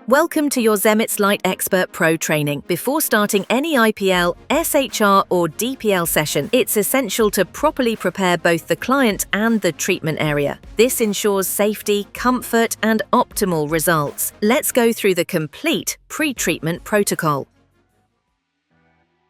Welcome to your Zemitz Light Expert Pro training. Before starting any IPL, SHR or DPL session, it's essential to properly prepare both the client and the treatment area. This ensures safety, comfort, and optimal results. Let's go through the complete pre-treatment protocol.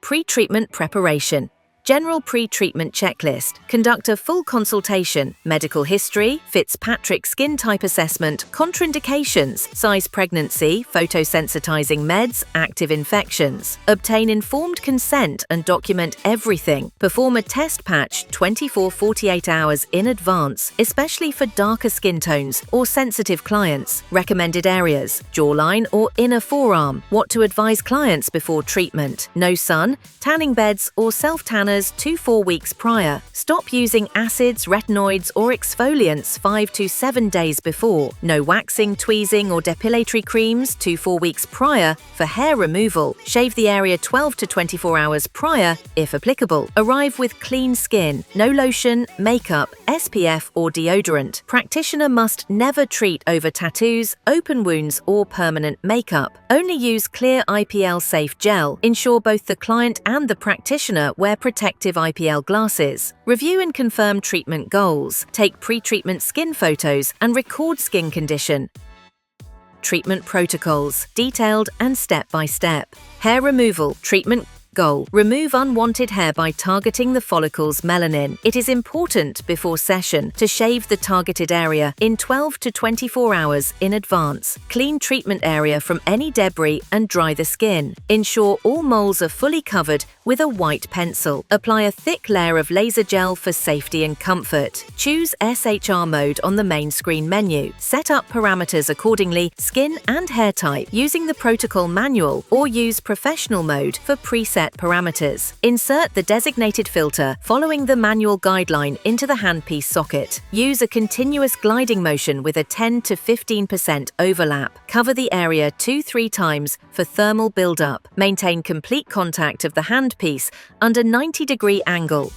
Pre-treatment preparation. General pre-treatment checklist. Conduct a full consultation, medical history, Fitzpatrick skin type assessment, contraindications, size pregnancy, photosensitizing meds, active infections. Obtain informed consent and document everything. Perform a test patch 24-48 hours in advance, especially for darker skin tones or sensitive clients. Recommended areas: jawline or inner forearm. What to advise clients before treatment: no sun, tanning beds or self-tanners 2-4 weeks prior. Stop using acids, retinoids or exfoliants 5 to 7 days before. No waxing, tweezing or depilatory creams 2-4 weeks prior for hair removal. Shave the area 12 to 24 hours prior if applicable. Arrive with clean skin. No lotion, makeup, SPF or deodorant. Practitioner must never treat over tattoos, open wounds or permanent makeup. Only use clear IPL safe gel. Ensure both the client and the practitioner wear protective IPL glasses. Review and confirm treatment goals. Take pre-treatment skin photos and record skin condition. Treatment protocols, detailed and step-by-step. Hair removal, treatment goal: remove unwanted hair by targeting the follicle's melanin. It is important before session to shave the targeted area in 12 to 24 hours in advance. Clean treatment area from any debris and dry the skin. Ensure all moles are fully covered with a white pencil. Apply a thick layer of laser gel for safety and comfort. Choose SHR mode on the main screen menu. Set up parameters accordingly, skin and hair type, using the protocol manual, or use professional mode for preset parameters. Insert the designated filter following the manual guideline into the handpiece socket. Use a continuous gliding motion with a 10 to 15% overlap. Cover the area 2-3 times for thermal buildup. Maintain complete contact of the handpiece under 90-degree angle.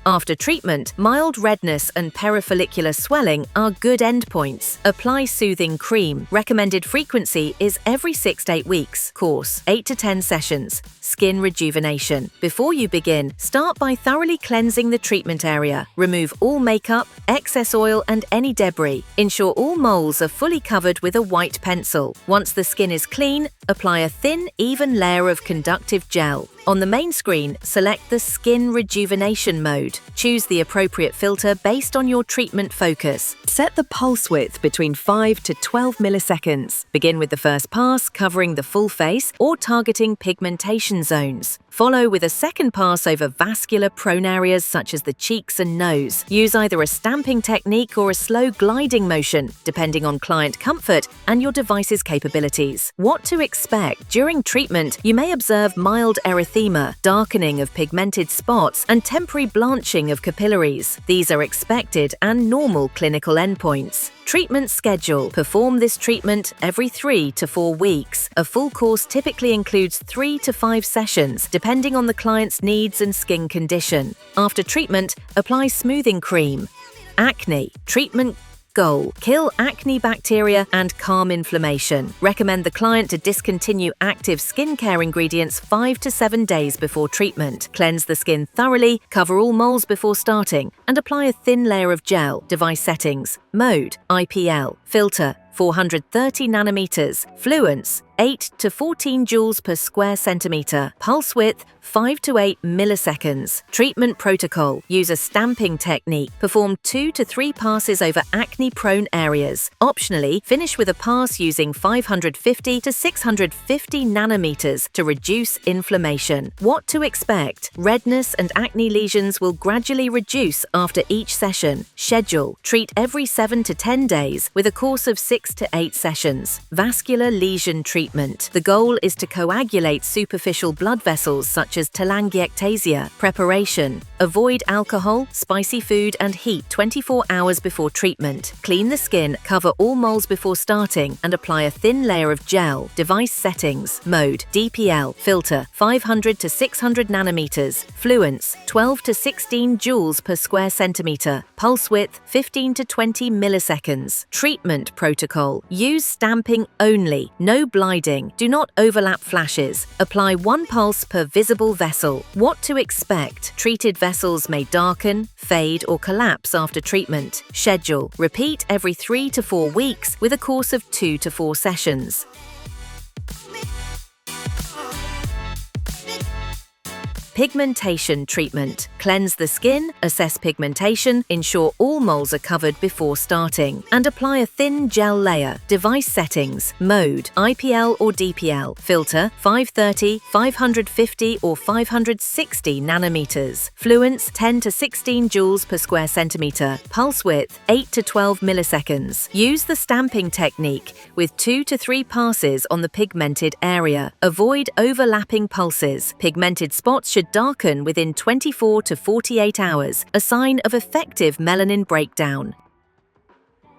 After treatment, mild redness and perifollicular swelling are good endpoints. Apply soothing cream. Recommended frequency is every 6 to 8 weeks. Course: 8 to 10 sessions. Skin rejuvenation. Before you begin, start by thoroughly cleansing the treatment area. Remove all makeup, excess oil and any debris. Ensure all moles are fully covered with a white pencil. Once the skin is clean, apply a thin, even layer of conductive gel. On the main screen, select the Skin Rejuvenation mode. Choose the appropriate filter based on your treatment focus. Set the pulse width between 5 to 12 milliseconds. Begin with the first pass, covering the full face or targeting pigmentation zones. Follow with a second pass over vascular prone areas such as the cheeks and nose. Use either a stamping technique or a slow gliding motion, depending on client comfort and your device's capabilities. What to expect? During treatment, you may observe mild erythema, darkening of pigmented spots, and temporary blanching of capillaries. These are expected and normal clinical endpoints. Treatment schedule. Perform this treatment every 3 to 4 weeks. A full course typically includes 3 to 5 sessions, depending on the client's needs and skin condition. After treatment, apply smoothing cream. Acne. Treatment goal: kill acne bacteria and calm inflammation. Recommend the client to discontinue active skincare ingredients 5 to 7 days before treatment. Cleanse the skin thoroughly, cover all moles before starting, and apply a thin layer of gel. Device settings: mode, IPL, filter, 430 nanometers, fluence, 8 to 14 joules per square centimeter, pulse width, 5 to 8 milliseconds. Treatment protocol: use a stamping technique. Perform 2 to 3 passes over acne-prone areas. Optionally, finish with a pass using 550 to 650 nanometers to reduce inflammation. What to expect? Redness and acne lesions will gradually reduce after each session. Schedule: treat every 7 to 10 days with a course of 6 to 8 sessions. Vascular lesion treatment: the goal is to coagulate superficial blood vessels such as telangiectasia. Preparation: avoid alcohol, spicy food, and heat 24 hours before treatment. Clean the skin, cover all moles before starting, and apply a thin layer of gel. Device settings: mode, DPL, filter, 500 to 600 nanometers, fluence, 12 to 16 joules per square centimeter, pulse width, 15 to 20 milliseconds. Treatment protocol: use stamping only, no blinding, do not overlap flashes. Apply 1 pulse per visible vessel. What to expect? Treated vessels may darken, fade, or collapse after treatment. Schedule: repeat every 3 to 4 weeks with a course of 2 to 4 sessions. Pigmentation treatment: cleanse the skin, assess pigmentation, ensure all moles are covered before starting, and apply a thin gel layer. Device settings: mode, IPL or DPL, filter, 530, 550 or 560 nanometers, fluence, 10 to 16 joules per square centimeter, pulse width, 8 to 12 milliseconds. Use the stamping technique with 2 to 3 passes on the pigmented area. Avoid overlapping pulses. Pigmented spots should darken within 24 to 48 hours, a sign of effective melanin breakdown.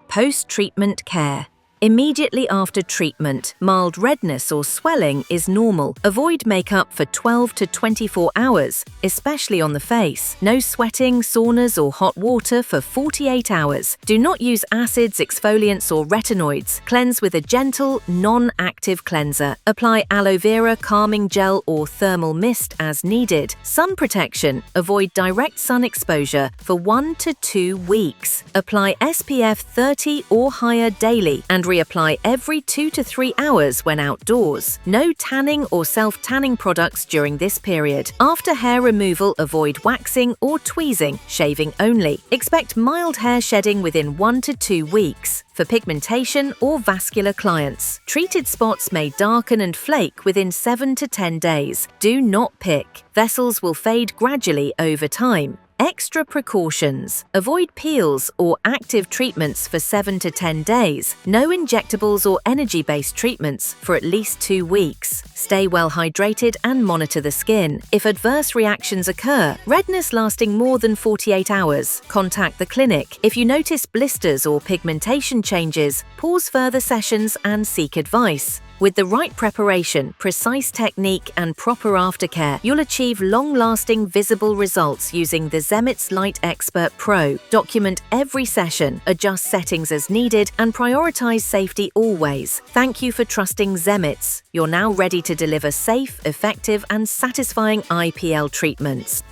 Post-treatment care: immediately after treatment, mild redness or swelling is normal. Avoid makeup for 12 to 24 hours, especially on the face. No sweating, saunas, or hot water for 48 hours. Do not use acids, exfoliants, or retinoids. Cleanse with a gentle, non-active cleanser. Apply aloe vera calming gel or thermal mist as needed. Sun protection: avoid direct sun exposure for 1 to 2 weeks. Apply SPF 30 or higher daily and reapply every 2 to 3 hours when outdoors. No tanning or self-tanning products during this period. After hair removal, avoid waxing or tweezing, shaving only. Expect mild hair shedding within 1 to 2 weeks. For pigmentation or vascular clients, treated spots may darken and flake within 7 to 10 days. Do not pick. Vessels will fade gradually over time. Extra precautions: avoid peels or active treatments for 7 to 10 days. No injectables or energy-based treatments for at least 2 weeks. Stay well hydrated and monitor the skin. If adverse reactions occur, redness lasting more than 48 hours, contact the clinic. If you notice blisters or pigmentation changes, pause further sessions and seek advice. With the right preparation, precise technique, and proper aftercare, you'll achieve long-lasting visible results using the Zemitz Light Expert Pro. Document every session, adjust settings as needed, and prioritize safety always. Thank you for trusting Zemitz. You're now ready to deliver safe, effective, and satisfying IPL treatments.